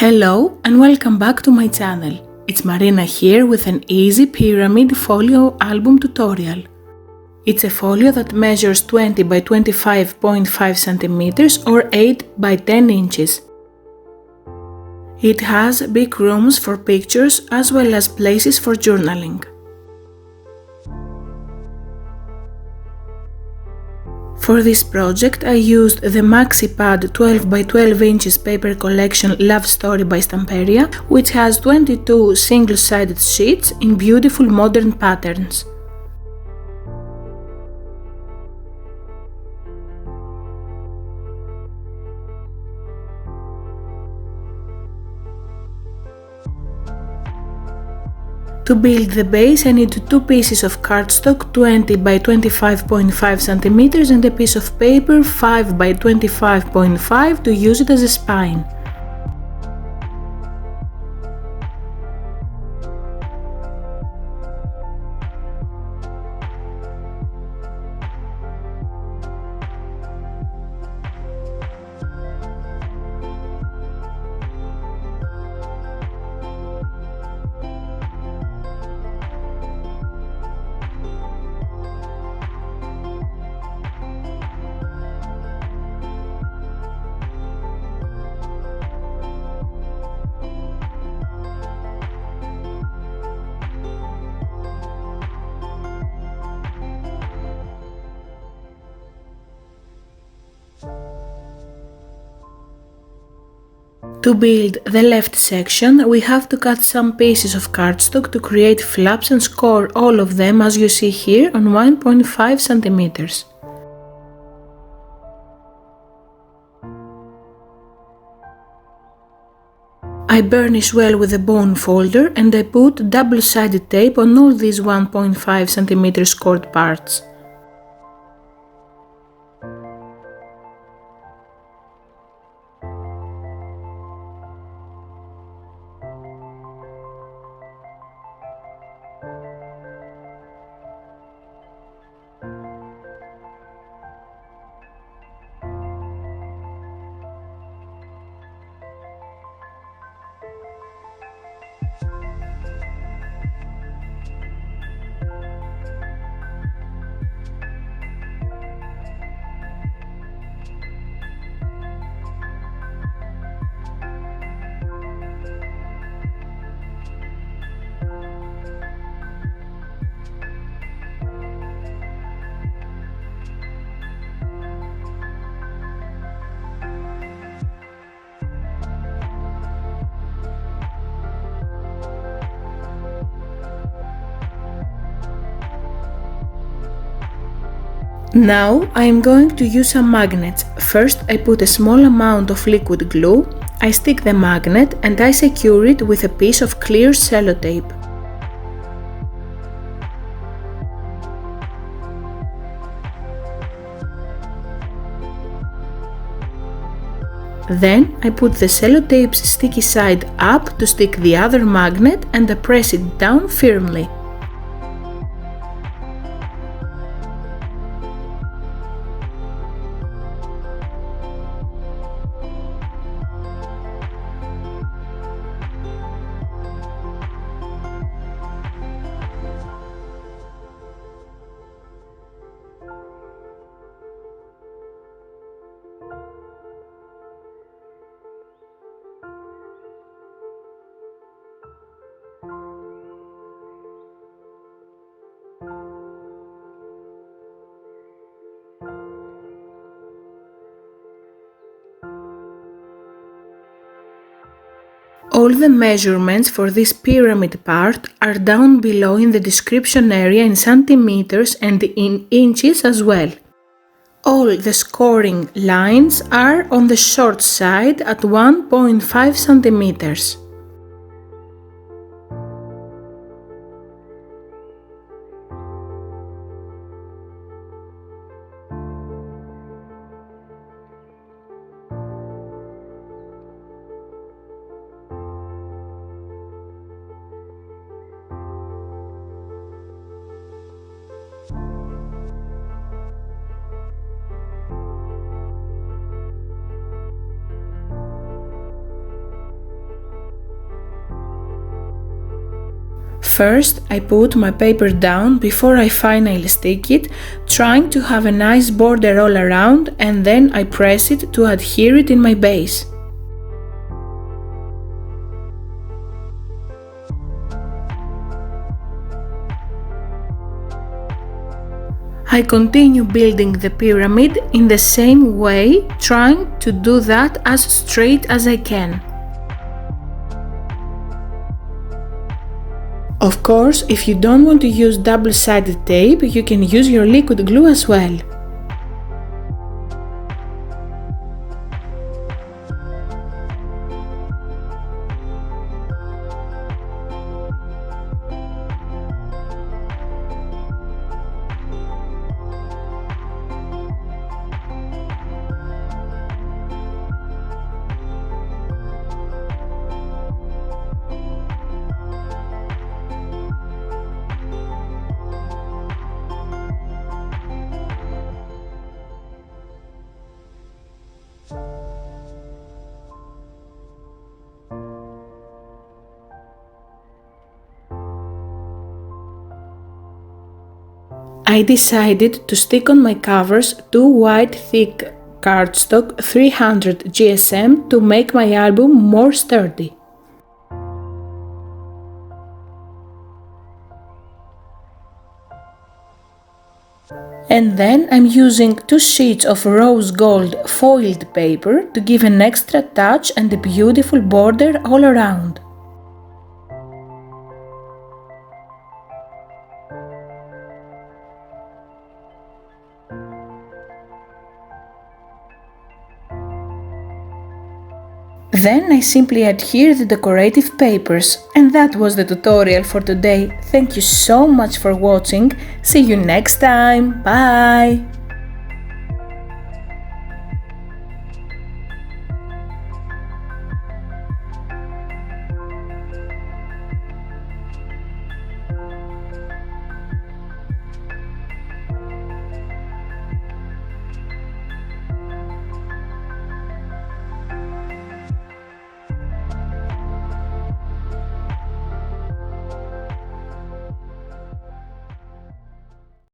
Hello and welcome back to my channel. It's Marina here with an easy pyramid folio album tutorial. It's a folio that measures 20 by 25.5 centimeters or 8 by 10 inches. It has big rooms for pictures as well as places for journaling. For this project I used the MaxiPad 12 by 12 inches paper collection Love Story by Stamperia, which has 22 single-sided sheets in beautiful modern patterns. To build the base I need two pieces of cardstock 20 by 25.5 cm and a piece of paper 5 by 25.5 to use it as a spine. To build the left section, we have to cut some pieces of cardstock to create flaps and score all of them as you see here on 1.5 centimeters. I burnish well with a bone folder and I put double-sided tape on all these 1.5 cm scored parts. Now I am going to use some magnets. First I put a small amount of liquid glue, I stick the magnet and I secure it with a piece of clear sellotape. Then I put the sellotape's sticky side up to stick the other magnet and I press it down firmly. All the measurements for this pyramid part are down below in the description area in centimeters and in inches as well. All the scoring lines are on the short side at 1.5 centimeters. First, I put my paper down before I finally stick it, trying to have a nice border all around, and then I press it to adhere it in my base. I continue building the pyramid in the same way, trying to do that as straight as I can. Of course, if you don't want to use double-sided tape, you can use your liquid glue as well. I decided to stick on my covers 2 white thick cardstock 300 GSM to make my album more sturdy. And then I'm using 2 sheets of rose gold foiled paper to give an extra touch and a beautiful border all around. Then I simply adhere the decorative papers, and that was the tutorial for today. Thank you so much for watching. See you next time. Bye!